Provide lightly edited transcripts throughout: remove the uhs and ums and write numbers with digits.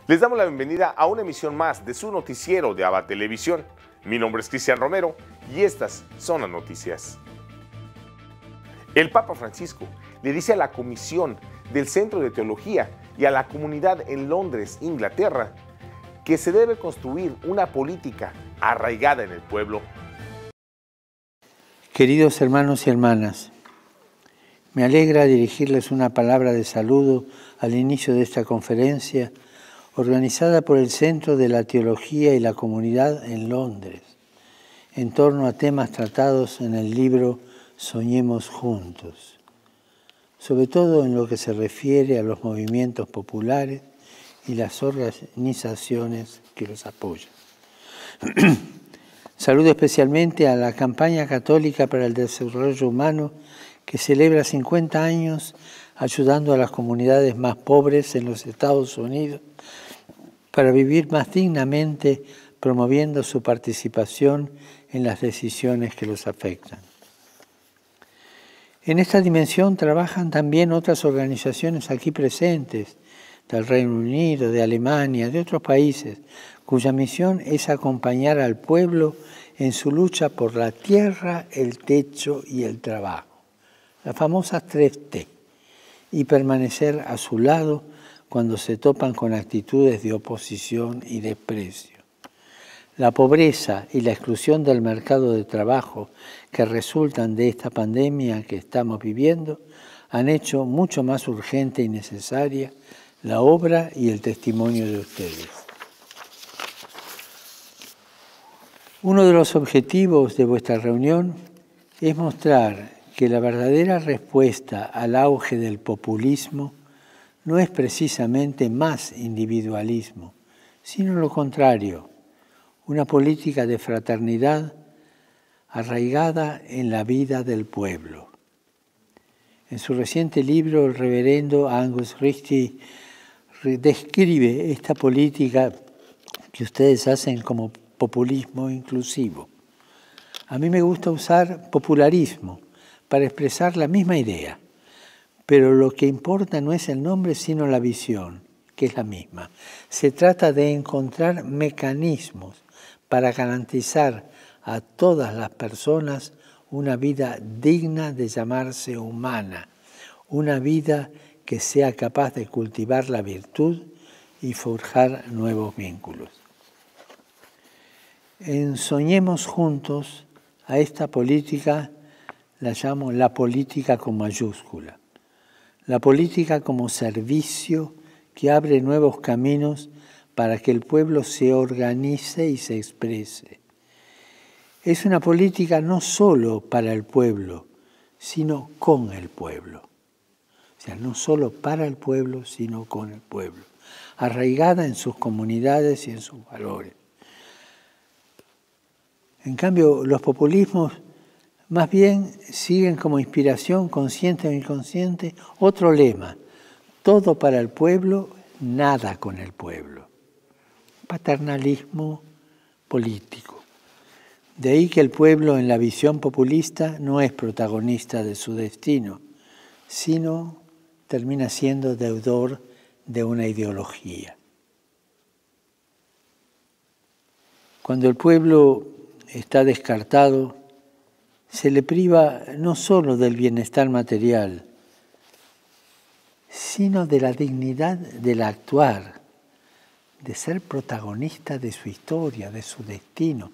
Les damos la bienvenida a una emisión más de su noticiero de ABA Televisión. Mi nombre es Cristian Romero y estas son las noticias. El Papa Francisco le dice a la Comisión del Centro de Teología y a la comunidad en Londres, Inglaterra, que se debe construir una política arraigada en el pueblo. Queridos hermanos y hermanas, me alegra dirigirles una palabra de saludo al inicio de esta conferencia organizada por el Centro de la Teología y la Comunidad en Londres, en torno a temas tratados en el libro Soñemos Juntos, sobre todo en lo que se refiere a los movimientos populares y las organizaciones que los apoyan. Saludo especialmente a la Campaña Católica para el Desarrollo Humano, que celebra 50 años ayudando a las comunidades más pobres en los Estados Unidos para vivir más dignamente, promoviendo su participación en las decisiones que los afectan. En esta dimensión trabajan también otras organizaciones aquí presentes, del Reino Unido, de Alemania, de otros países, cuya misión es acompañar al pueblo en su lucha por la tierra, el techo y el trabajo, las famosas 3T, y permanecer a su lado cuando se topan con actitudes de oposición y desprecio. La pobreza y la exclusión del mercado de trabajo que resultan de esta pandemia que estamos viviendo han hecho mucho más urgente y necesaria la obra y el testimonio de ustedes. Uno de los objetivos de vuestra reunión es mostrar que la verdadera respuesta al auge del populismo no es precisamente más individualismo, sino lo contrario, una política de fraternidad arraigada en la vida del pueblo. En su reciente libro, el reverendo Angus Ritchie describe esta política que ustedes hacen como populismo inclusivo. A mí me gusta usar popularismo para expresar la misma idea, pero lo que importa no es el nombre, sino la visión, que es la misma. Se trata de encontrar mecanismos para garantizar a todas las personas una vida digna de llamarse humana, una vida que sea capaz de cultivar la virtud y forjar nuevos vínculos. En Soñemos Juntos, a esta política la llamo la política con mayúscula. La política como servicio que abre nuevos caminos para que el pueblo se organice y se exprese. Es una política no solo para el pueblo, sino con el pueblo. O sea, no solo para el pueblo, sino con el pueblo. Arraigada en sus comunidades y en sus valores. En cambio, los populismos más bien siguen como inspiración, consciente o inconsciente, otro lema: todo para el pueblo, nada con el pueblo. Paternalismo político. De ahí que el pueblo en la visión populista no es protagonista de su destino, sino termina siendo deudor de una ideología. Cuando el pueblo está descartado, se le priva no solo del bienestar material, sino de la dignidad del actuar, de ser protagonista de su historia, de su destino,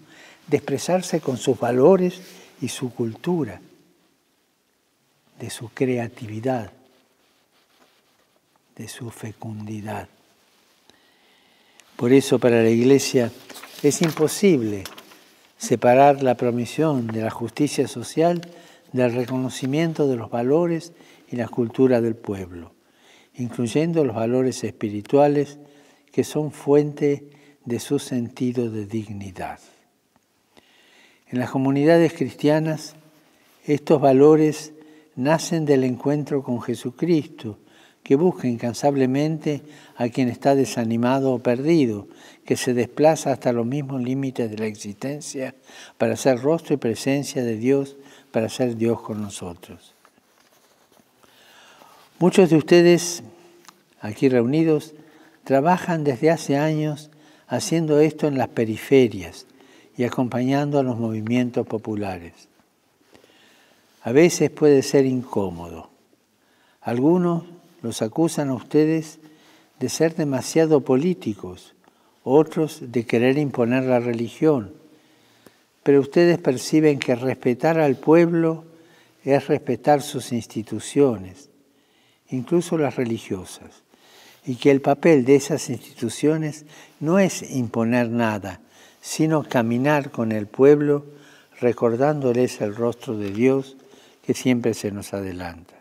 de expresarse con sus valores y su cultura, de su creatividad, de su fecundidad. Por eso para la Iglesia es imposible separar la promisión de la justicia social del reconocimiento de los valores y la cultura del pueblo, incluyendo los valores espirituales que son fuente de su sentido de dignidad. En las comunidades cristianas, estos valores nacen del encuentro con Jesucristo, que busca incansablemente a quien está desanimado o perdido, que se desplaza hasta los mismos límites de la existencia para ser rostro y presencia de Dios, para ser Dios con nosotros. Muchos de ustedes aquí reunidos trabajan desde hace años haciendo esto en las periferias y acompañando a los movimientos populares. A veces puede ser incómodo. Algunos los acusan a ustedes de ser demasiado políticos, otros de querer imponer la religión, pero ustedes perciben que respetar al pueblo es respetar sus instituciones, incluso las religiosas, y que el papel de esas instituciones no es imponer nada, sino caminar con el pueblo recordándoles el rostro de Dios que siempre se nos adelanta.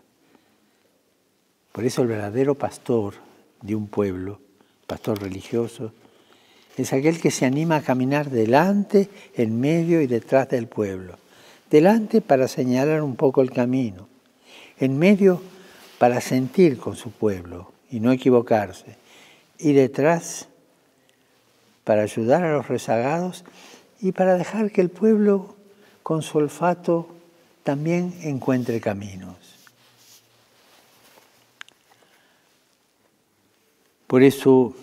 Por eso el verdadero pastor de un pueblo, pastor religioso, es aquel que se anima a caminar delante, en medio y detrás del pueblo. Delante para señalar un poco el camino, en medio para sentir con su pueblo y no equivocarse, y detrás para ayudar a los rezagados y para dejar que el pueblo con su olfato también encuentre caminos. Por eso,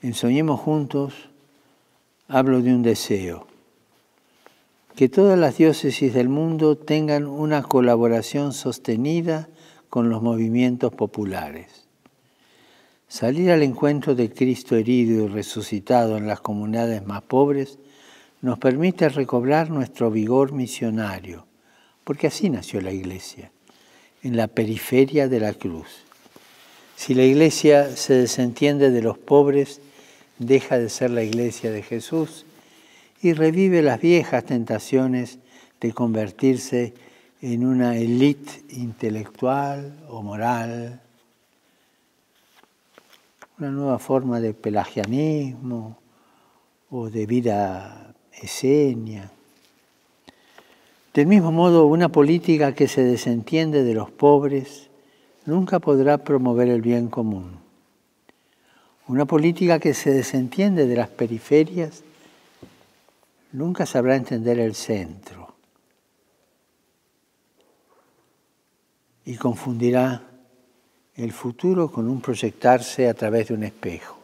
en Soñemos Juntos, hablo de un deseo, que todas las diócesis del mundo tengan una colaboración sostenida con los movimientos populares. Salir al encuentro de Cristo herido y resucitado en las comunidades más pobres nos permite recobrar nuestro vigor misionario, porque así nació la Iglesia, en la periferia de la cruz. Si la Iglesia se desentiende de los pobres, deja de ser la Iglesia de Jesús y revive las viejas tentaciones de convertirse en una élite intelectual o moral, una nueva forma de pelagianismo o de vida esenia. Del mismo modo, una política que se desentiende de los pobres nunca podrá promover el bien común. Una política que se desentiende de las periferias nunca sabrá entender el centro y confundirá el futuro con un proyectarse a través de un espejo.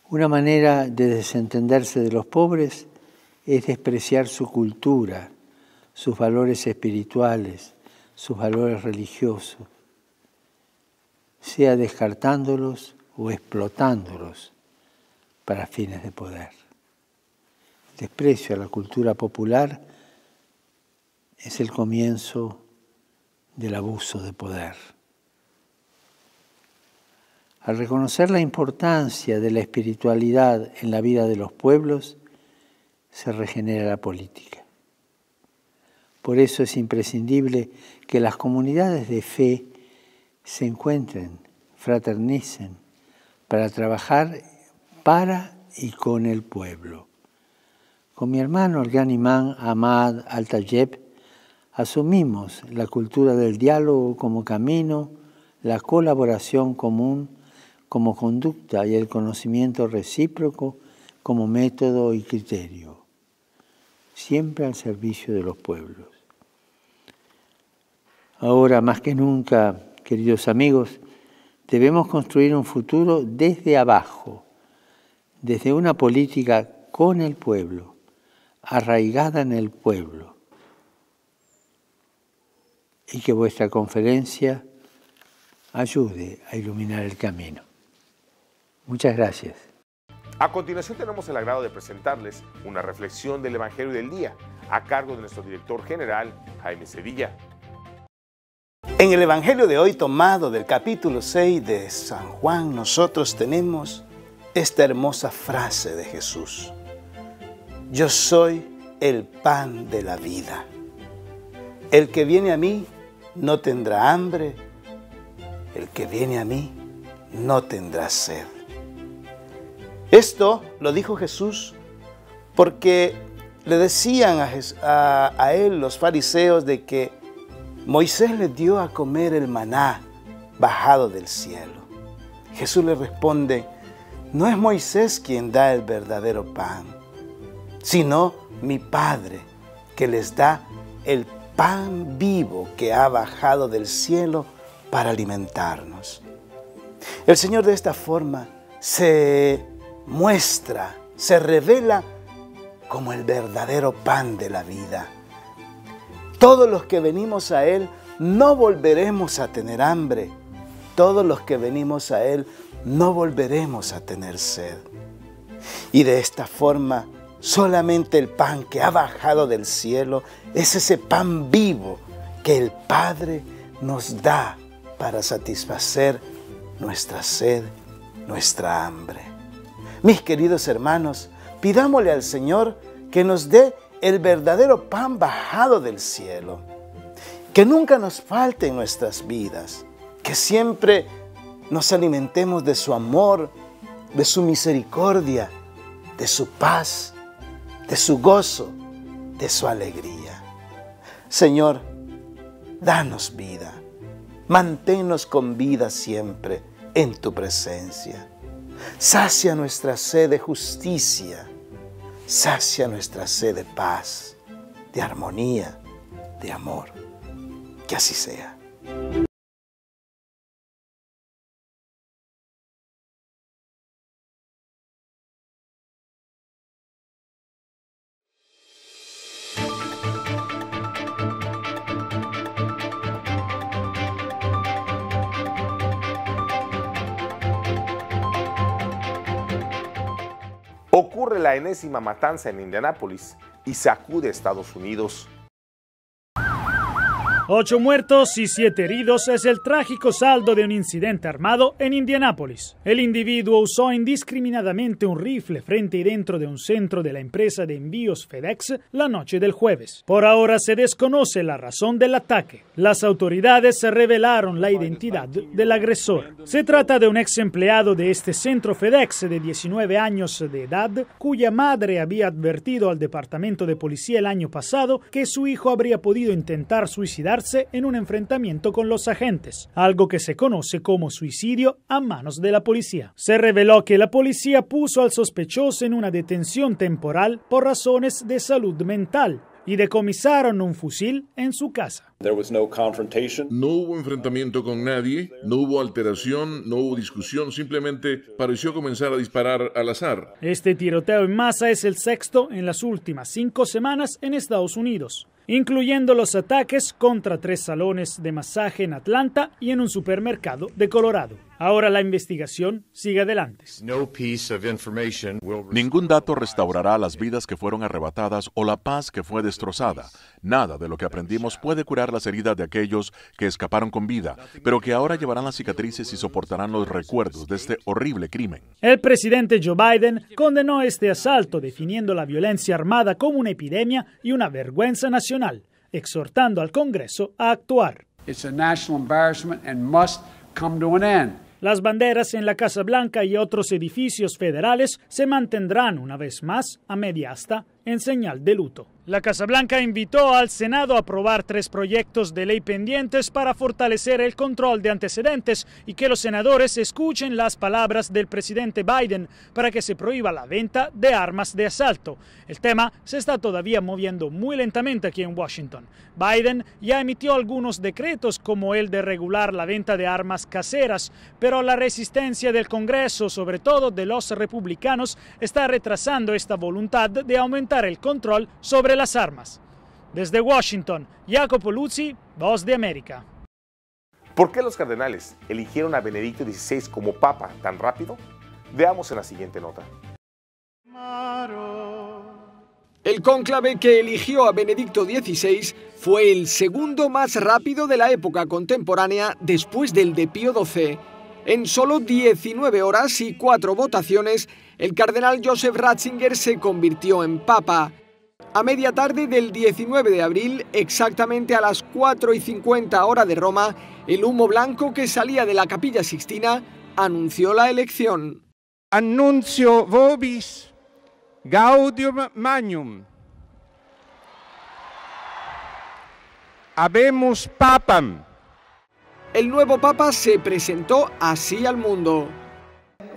Una manera de desentenderse de los pobres es despreciar su cultura, sus valores espirituales, sus valores religiosos, sea descartándolos o explotándolos para fines de poder. El desprecio a la cultura popular es el comienzo del abuso de poder. Al reconocer la importancia de la espiritualidad en la vida de los pueblos, se regenera la política. Por eso es imprescindible que las comunidades de fe se encuentren, fraternicen, para trabajar para y con el pueblo. Con mi hermano, el gran imán Ahmad Al-Tayeb, asumimos la cultura del diálogo como camino, la colaboración común como conducta y el conocimiento recíproco como método y criterio, siempre al servicio de los pueblos. Ahora, más que nunca, queridos amigos, debemos construir un futuro desde abajo, desde una política con el pueblo, arraigada en el pueblo, y que vuestra conferencia ayude a iluminar el camino. Muchas gracias. A continuación tenemos el agrado de presentarles una reflexión del Evangelio del Día, a cargo de nuestro director general, Jaime Sevilla. En el Evangelio de hoy, tomado del capítulo 6 de San Juan, nosotros tenemos esta hermosa frase de Jesús: yo soy el pan de la vida. El que viene a mí no tendrá hambre, el que viene a mí no tendrá sed. Esto lo dijo Jesús porque le decían a él los fariseos de que Moisés les dio a comer el maná bajado del cielo. Jesús le responde: no es Moisés quien da el verdadero pan, sino mi Padre, que les da el pan vivo que ha bajado del cielo para alimentarnos. El Señor de esta forma se muestra, se revela como el verdadero pan de la vida. Todos los que venimos a Él no volveremos a tener hambre. Todos los que venimos a Él no volveremos a tener sed. Y de esta forma, solamente el pan que ha bajado del cielo es ese pan vivo que el Padre nos da para satisfacer nuestra sed, nuestra hambre. Mis queridos hermanos, pidámosle al Señor que nos dé el verdadero pan bajado del cielo. Que nunca nos falte en nuestras vidas. Que siempre nos alimentemos de su amor, de su misericordia, de su paz, de su gozo, de su alegría. Señor, danos vida. Manténnos con vida siempre en tu presencia. Sacia nuestra sed de justicia. Sacia nuestra sed de paz, de armonía, de amor. Que así sea. Ocurre la enésima matanza en Indianápolis y sacude a Estados Unidos. 8 muertos y 7 heridos es el trágico saldo de un incidente armado en Indianápolis. El individuo usó indiscriminadamente un rifle frente y dentro de un centro de la empresa de envíos FedEx la noche del jueves. Por ahora se desconoce la razón del ataque. Las autoridades revelaron la identidad del agresor. Se trata de un ex empleado de este centro FedEx de 19 años de edad, cuya madre había advertido al departamento de policía el año pasado que su hijo habría podido intentar suicidarse en un enfrentamiento con los agentes, algo que se conoce como suicidio a manos de la policía. Se reveló que la policía puso al sospechoso en una detención temporal por razones de salud mental y decomisaron un fusil en su casa. No hubo enfrentamiento con nadie, no hubo alteración, no hubo discusión, simplemente pareció comenzar a disparar al azar. Este tiroteo en masa es el sexto en las últimas 5 semanas en Estados Unidos, incluyendo los ataques contra 3 salones de masaje en Atlanta y en un supermercado de Colorado. Ahora la investigación sigue adelante. Ningún dato restaurará las vidas que fueron arrebatadas o la paz que fue destrozada. Nada de lo que aprendimos puede curar las heridas de aquellos que escaparon con vida, pero que ahora llevarán las cicatrices y soportarán los recuerdos de este horrible crimen. El presidente Joe Biden condenó este asalto, definiendo la violencia armada como una epidemia y una vergüenza nacional, exhortando al Congreso a actuar. It's a national embarrassment and must come to an end. Las banderas en la Casa Blanca y otros edificios federales se mantendrán una vez más a media asta en señal de luto. La Casa Blanca invitó al Senado a aprobar 3 proyectos de ley pendientes para fortalecer el control de antecedentes y que los senadores escuchen las palabras del presidente Biden para que se prohíba la venta de armas de asalto. El tema se está todavía moviendo muy lentamente aquí en Washington. Biden ya emitió algunos decretos como el de regular la venta de armas caseras, pero la resistencia del Congreso, sobre todo de los republicanos, está retrasando esta voluntad de aumentar el control sobre las armas. Desde Washington, Jacopo Luzzi, Voz de América. ¿Por qué los cardenales eligieron a Benedicto XVI como papa tan rápido? Veamos en la siguiente nota. El cónclave que eligió a Benedicto XVI fue el segundo más rápido de la época contemporánea después del de Pío XII. En solo 19 horas y 4 votaciones, el cardenal Joseph Ratzinger se convirtió en papa. A media tarde del 19 de abril, exactamente a las 4:50 hora de Roma, el humo blanco que salía de la Capilla Sixtina anunció la elección. Annuncio vobis gaudium magnum. Habemus papam. El nuevo papa se presentó así al mundo.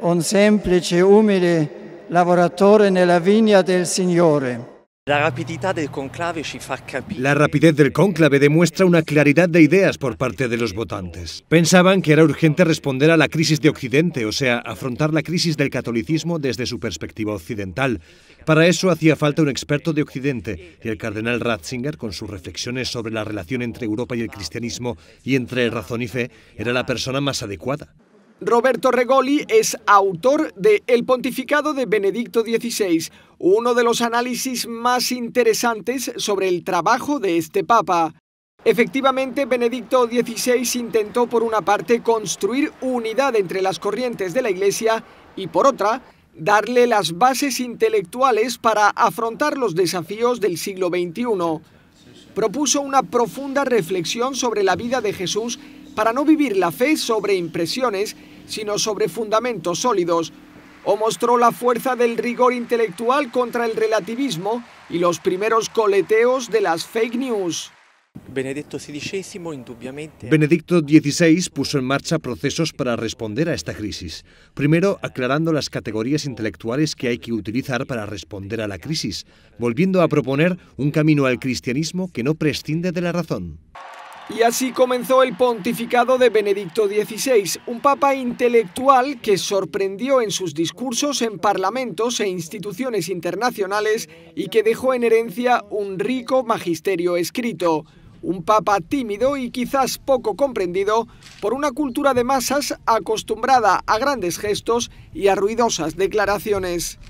Un semplice umile lavoratore nella vigna del Signore. La rapidez del cónclave demuestra una claridad de ideas por parte de los votantes. Pensaban que era urgente responder a la crisis de Occidente, o sea, afrontar la crisis del catolicismo desde su perspectiva occidental. Para eso hacía falta un experto de Occidente, y el cardenal Ratzinger, con sus reflexiones sobre la relación entre Europa y el cristianismo y entre razón y fe, era la persona más adecuada. Roberto Regoli es autor de El pontificado de Benedicto XVI, uno de los análisis más interesantes sobre el trabajo de este papa. Efectivamente, Benedicto XVI intentó por una parte construir unidad entre las corrientes de la Iglesia y por otra, darle las bases intelectuales para afrontar los desafíos del siglo XXI. Propuso una profunda reflexión sobre la vida de Jesús para no vivir la fe sobre impresiones, sino sobre fundamentos sólidos, o mostró la fuerza del rigor intelectual contra el relativismo y los primeros coleteos de las fake news. Benedicto XVI puso en marcha procesos para responder a esta crisis. Primero, aclarando las categorías intelectuales que hay que utilizar para responder a la crisis, volviendo a proponer un camino al cristianismo que no prescinde de la razón. Y así comenzó el pontificado de Benedicto XVI, un papa intelectual que sorprendió en sus discursos en parlamentos e instituciones internacionales y que dejó en herencia un rico magisterio escrito. Un papa tímido y quizás poco comprendido por una cultura de masas acostumbrada a grandes gestos y a ruidosas declaraciones.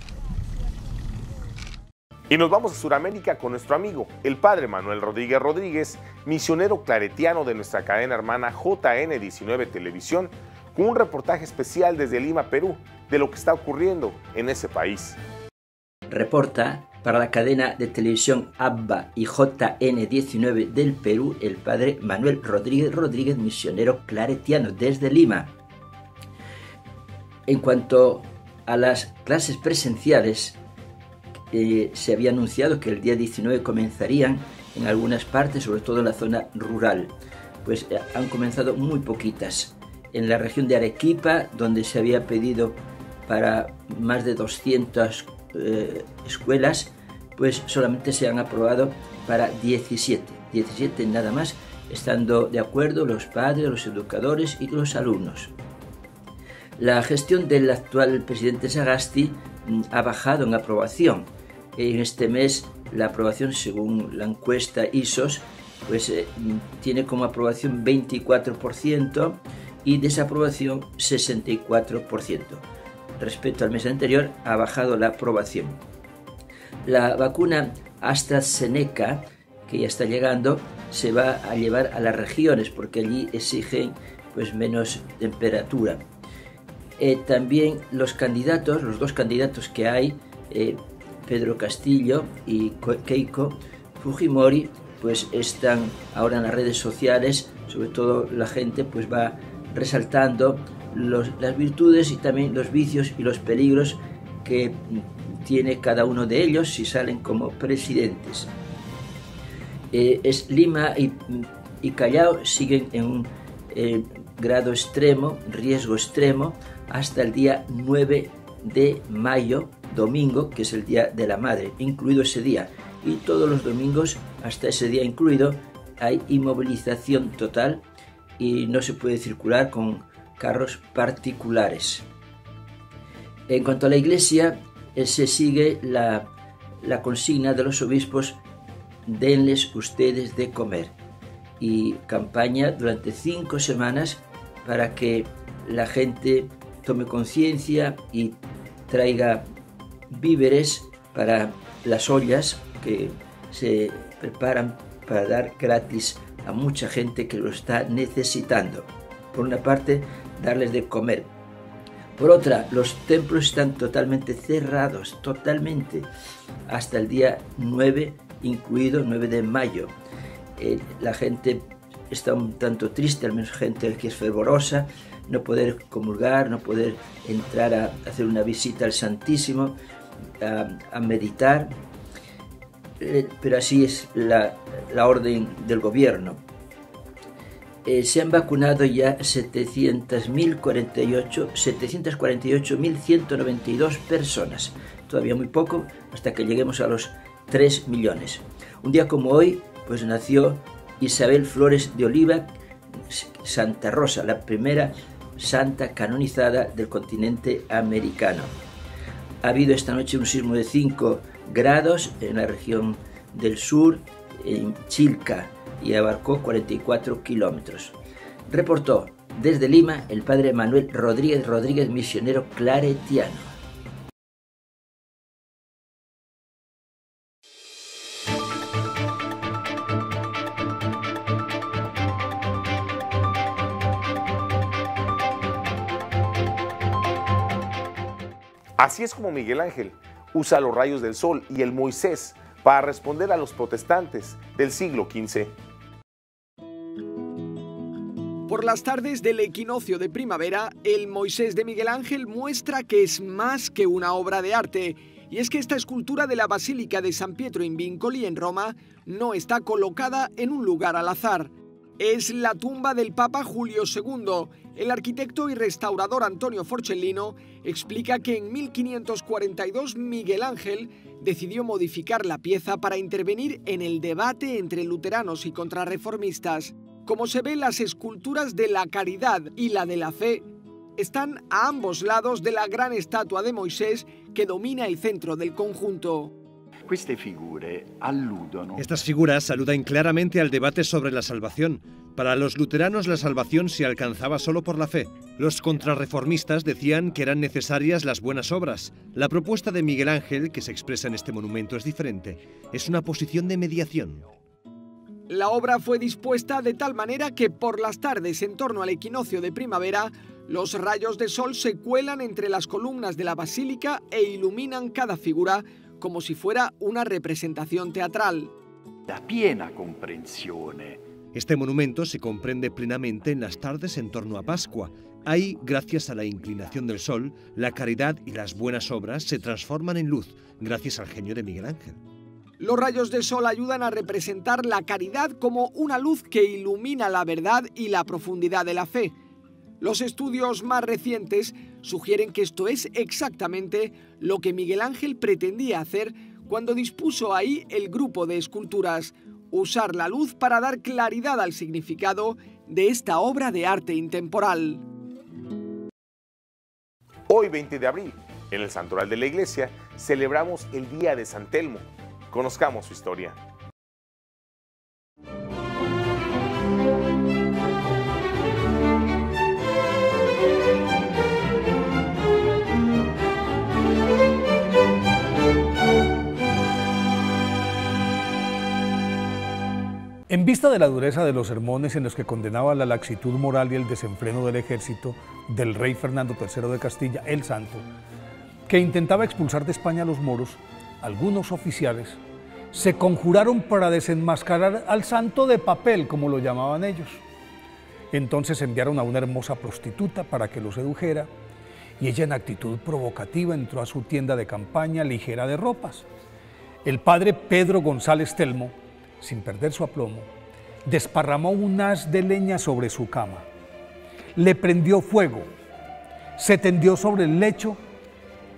Y nos vamos a Sudamérica con nuestro amigo, el padre Manuel Rodríguez Rodríguez, misionero claretiano de nuestra cadena hermana JN19 Televisión, con un reportaje especial desde Lima, Perú, de lo que está ocurriendo en ese país. Reporta para la cadena de televisión ABBA y JN19 del Perú, el padre Manuel Rodríguez Rodríguez, misionero claretiano desde Lima. En cuanto a las clases presenciales, se había anunciado que el día 19 comenzarían en algunas partes, sobre todo en la zona rural. Pues han comenzado muy poquitas. En la región de Arequipa, donde se había pedido para más de 200 escuelas, pues solamente se han aprobado para 17 nada más, estando de acuerdo los padres, los educadores y los alumnos. La gestión del actual presidente Sagasti ha bajado en aprobación. En este mes la aprobación, según la encuesta ISOS, pues tiene como aprobación 24% y desaprobación 64%. Respecto al mes anterior ha bajado la aprobación. La vacuna AstraZeneca, que ya está llegando, se va a llevar a las regiones porque allí exigen pues menos temperatura. También los dos candidatos que hay, Pedro Castillo y Keiko Fujimori, pues están ahora en las redes sociales. Sobre todo la gente pues va resaltando las virtudes y también los vicios y los peligros que tiene cada uno de ellos si salen como presidentes. Lima y Callao siguen en un grado extremo, riesgo extremo, hasta el día 9 de mayo, domingo, que es el Día de la Madre, incluido ese día. Y todos los domingos, hasta ese día incluido, hay inmovilización total y no se puede circular con carros particulares. En cuanto a la Iglesia, se sigue la consigna de los obispos: denles ustedes de comer, y campaña durante 5 semanas para que la gente tome conciencia y traiga víveres para las ollas que se preparan para dar gratis a mucha gente que lo está necesitando. Por una parte, darles de comer. Por otra, los templos están totalmente cerrados, totalmente, hasta el día 9, incluido 9 de mayo. La gente está un tanto triste, al menos gente que es fervorosa, no poder comulgar, no poder entrar a hacer una visita al Santísimo, a meditar, pero así es la orden del gobierno. Se han vacunado ya 748.192 personas. Todavía muy poco, hasta que lleguemos a los 3 millones. Un día como hoy, pues nació Isabel Flores de Oliva Santa Rosa, la primera santa canonizada del continente americano. Ha habido esta noche un sismo de 5 grados en la región del sur, en Chilca, y abarcó 44 kilómetros. Reportó desde Lima el padre Manuel Rodríguez, misionero claretiano. Así es como Miguel Ángel usa los rayos del sol y el Moisés para responder a los protestantes del siglo XV. Por las tardes del equinoccio de primavera, el Moisés de Miguel Ángel muestra que es más que una obra de arte. Y es que esta escultura de la Basílica de San Pietro in Vincoli, en Roma, no está colocada en un lugar al azar. Es la tumba del Papa Julio II. El arquitecto y restaurador Antonio Forcellino explica que en 1542 Miguel Ángel decidió modificar la pieza para intervenir en el debate entre luteranos y contrarreformistas. Como se ve, las esculturas de la Caridad y la de la Fe están a ambos lados de la gran estatua de Moisés que domina el centro del conjunto. Estas figuras aludan claramente al debate sobre la salvación. Para los luteranos la salvación se alcanzaba solo por la fe. Los contrarreformistas decían que eran necesarias las buenas obras. La propuesta de Miguel Ángel, que se expresa en este monumento, es diferente. Es una posición de mediación. La obra fue dispuesta de tal manera que por las tardes, en torno al equinoccio de primavera, los rayos de sol se cuelan entre las columnas de la basílica e iluminan cada figura como si fuera una representación teatral. Este monumento se comprende plenamente en las tardes en torno a Pascua. Ahí, gracias a la inclinación del sol, la caridad y las buenas obras se transforman en luz, gracias al genio de Miguel Ángel. Los rayos de sol ayudan a representar la caridad como una luz que ilumina la verdad y la profundidad de la fe. Los estudios más recientes sugieren que esto es exactamente lo que Miguel Ángel pretendía hacer cuando dispuso ahí el grupo de esculturas, usar la luz para dar claridad al significado de esta obra de arte intemporal. Hoy, 20 de abril, en el Santoral de la Iglesia, celebramos el Día de San Telmo. Conozcamos su historia. En vista de la dureza de los sermones en los que condenaba la laxitud moral y el desenfreno del ejército del rey Fernando III de Castilla, el Santo, que intentaba expulsar de España a los moros, algunos oficiales se conjuraron para desenmascarar al santo de papel, como lo llamaban ellos. Entonces enviaron a una hermosa prostituta para que lo sedujera, y ella, en actitud provocativa, entró a su tienda de campaña ligera de ropas. El padre Pedro González Telmo, sin perder su aplomo, desparramó un haz de leña sobre su cama, le prendió fuego, se tendió sobre el lecho,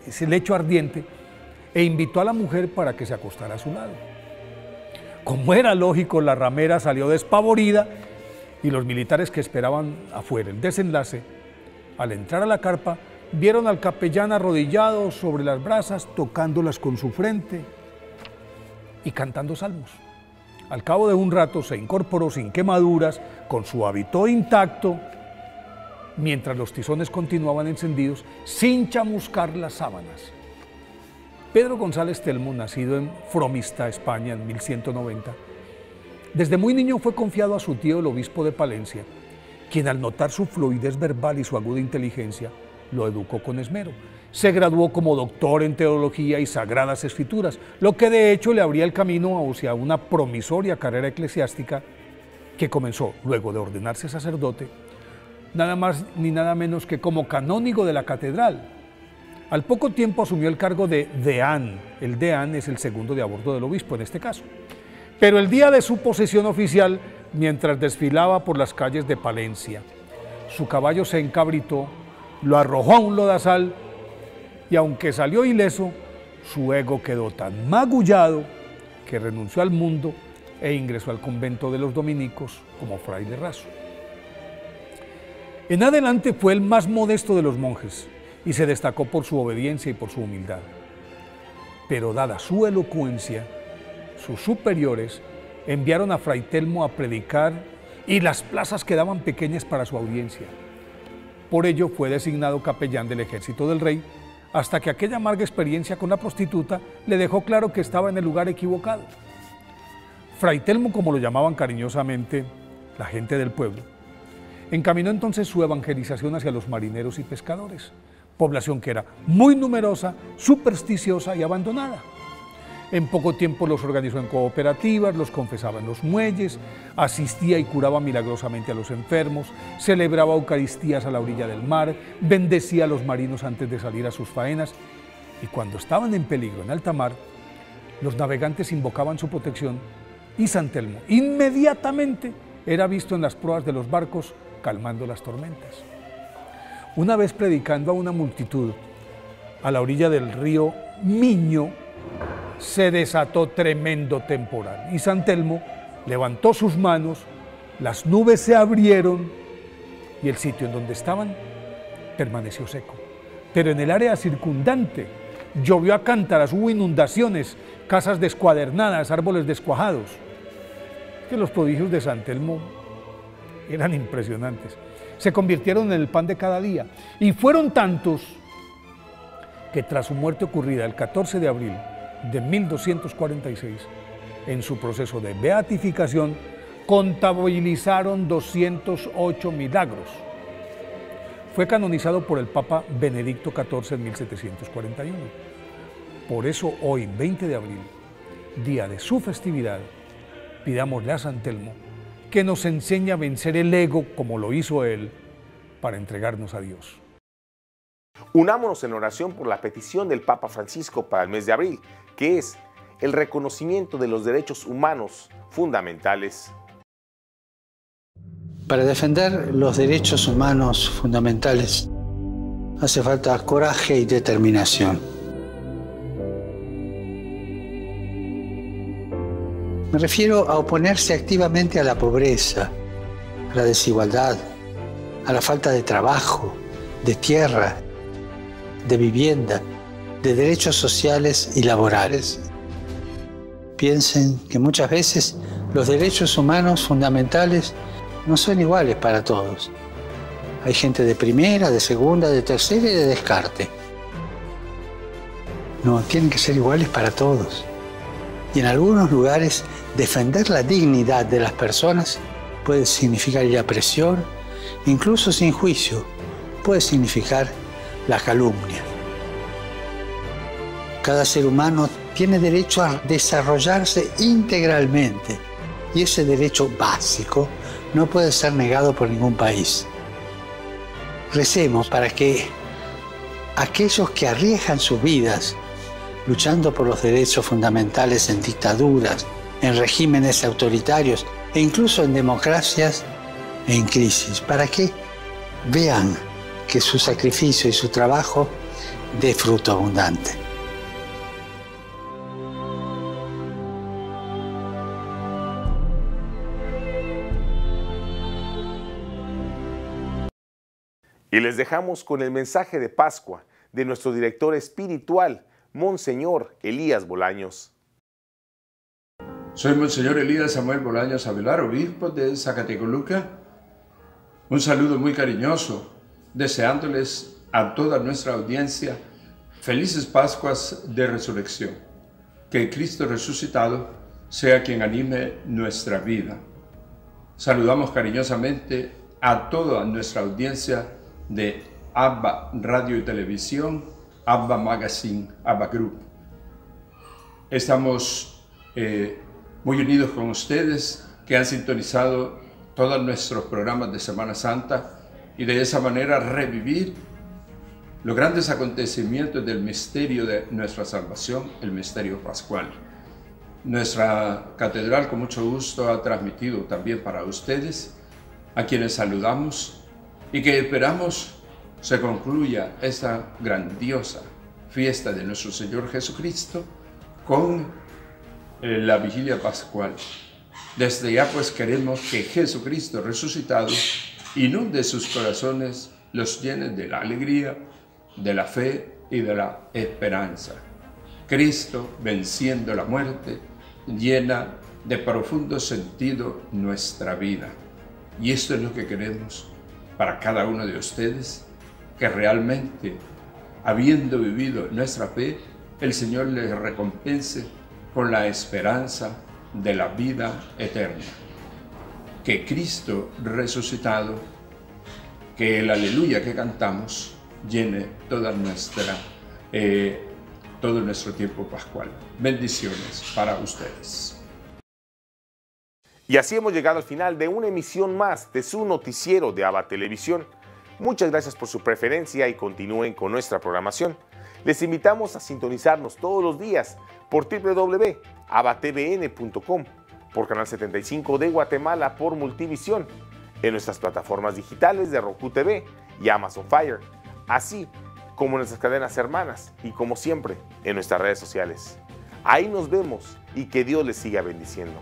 ese lecho ardiente, e invitó a la mujer para que se acostara a su lado. Como era lógico, la ramera salió despavorida y los militares que esperaban afuera el desenlace, al entrar a la carpa, vieron al capellán arrodillado sobre las brasas, tocándolas con su frente y cantando salmos. Al cabo de un rato se incorporó sin quemaduras, con su hábito intacto, mientras los tizones continuaban encendidos, sin chamuscar las sábanas. Pedro González Telmo, nacido en Fromista, España, en 1190, desde muy niño fue confiado a su tío, el obispo de Palencia, quien, al notar su fluidez verbal y su aguda inteligencia, lo educó con esmero. Se graduó como doctor en teología y sagradas escrituras, lo que de hecho le abría el camino hacia una promisoria carrera eclesiástica que comenzó, luego de ordenarse sacerdote, nada más ni nada menos que como canónigo de la catedral. Al poco tiempo asumió el cargo de deán. El deán es el segundo de a bordo del obispo en este caso. Pero el día de su posesión oficial, mientras desfilaba por las calles de Palencia, su caballo se encabritó, lo arrojó a un lodazal y, aunque salió ileso, su ego quedó tan magullado que renunció al mundo e ingresó al convento de los dominicos como fraile raso. En adelante fue el más modesto de los monjes y se destacó por su obediencia y por su humildad. Pero dada su elocuencia, sus superiores enviaron a Fray Telmo a predicar y las plazas quedaban pequeñas para su audiencia. Por ello fue designado capellán del ejército del rey, hasta que aquella amarga experiencia con la prostituta le dejó claro que estaba en el lugar equivocado. Fray Telmo, como lo llamaban cariñosamente la gente del pueblo, encaminó entonces su evangelización hacia los marineros y pescadores, población que era muy numerosa, supersticiosa y abandonada. En poco tiempo los organizó en cooperativas, los confesaba en los muelles, asistía y curaba milagrosamente a los enfermos, celebraba eucaristías a la orilla del mar, bendecía a los marinos antes de salir a sus faenas, y cuando estaban en peligro en alta mar, los navegantes invocaban su protección y San Telmo inmediatamente era visto en las proas de los barcos calmando las tormentas. Una vez predicando a una multitud a la orilla del río Miño, se desató tremendo temporal y San Telmo levantó sus manos, las nubes se abrieron y el sitio en donde estaban permaneció seco. Pero en el área circundante llovió a cántaras, hubo inundaciones, casas descuadernadas, árboles descuajados. Que los prodigios de San Telmo eran impresionantes. Se convirtieron en el pan de cada día y fueron tantos que tras su muerte ocurrida el 14 de abril de 1246, en su proceso de beatificación, contabilizaron 208 milagros. Fue canonizado por el Papa Benedicto XIV en 1741. Por eso hoy, 20 de abril, día de su festividad, pidámosle a San Telmo que nos enseñe a vencer el ego como lo hizo él para entregarnos a Dios. Unámonos en oración por la petición del Papa Francisco para el mes de abril, que es el reconocimiento de los derechos humanos fundamentales. Para defender los derechos humanos fundamentales hace falta coraje y determinación. Me refiero a oponerse activamente a la pobreza, a la desigualdad, a la falta de trabajo, de tierra, de vivienda, de derechos sociales y laborales. Piensen que muchas veces los derechos humanos fundamentales no son iguales para todos. Hay gente de primera, de segunda, de tercera y de descarte. No, tienen que ser iguales para todos. Y en algunos lugares, defender la dignidad de las personas puede significar la presión, incluso sin juicio, puede significar la calumnia. Cada ser humano tiene derecho a desarrollarse integralmente y ese derecho básico no puede ser negado por ningún país. Recemos para que aquellos que arriesgan sus vidas luchando por los derechos fundamentales en dictaduras, en regímenes autoritarios e incluso en democracias en crisis, para que vean que su sacrificio y su trabajo dé fruto abundante. Y les dejamos con el mensaje de Pascua de nuestro director espiritual, Monseñor Elías Bolaños. Soy Monseñor Elías Samuel Bolaños Avelar, obispo de Zacatecoluca. Un saludo muy cariñoso, deseándoles a toda nuestra audiencia felices Pascuas de Resurrección. Que Cristo resucitado sea quien anime nuestra vida. Saludamos cariñosamente a toda nuestra audiencia de ABBA Radio y Televisión, ABBA Magazine, ABBA Group. Estamos muy unidos con ustedes que han sintonizado todos nuestros programas de Semana Santa y de esa manera revivir los grandes acontecimientos del misterio de nuestra salvación, el misterio pascual. Nuestra catedral con mucho gusto ha transmitido también para ustedes, a quienes saludamos y que esperamos se concluya esta grandiosa fiesta de nuestro Señor Jesucristo con la vigilia pascual. Desde ya pues queremos que Jesucristo resucitado inunde sus corazones, los llene de la alegría, de la fe y de la esperanza. Cristo, venciendo la muerte, llena de profundo sentido nuestra vida. Y esto es lo que queremos para cada uno de ustedes, que realmente, habiendo vivido nuestra fe, el Señor les recompense con la esperanza de la vida eterna. Que Cristo resucitado, que el aleluya que cantamos llene todo nuestro tiempo pascual. Bendiciones para ustedes. Y así hemos llegado al final de una emisión más de su noticiero de ABA Televisión. Muchas gracias por su preferencia y continúen con nuestra programación. Les invitamos a sintonizarnos todos los días por www.abatvn.com, por Canal 75 de Guatemala por Multivisión, en nuestras plataformas digitales de Roku TV y Amazon Fire, así como en nuestras cadenas hermanas y como siempre en nuestras redes sociales. Ahí nos vemos y que Dios les siga bendiciendo.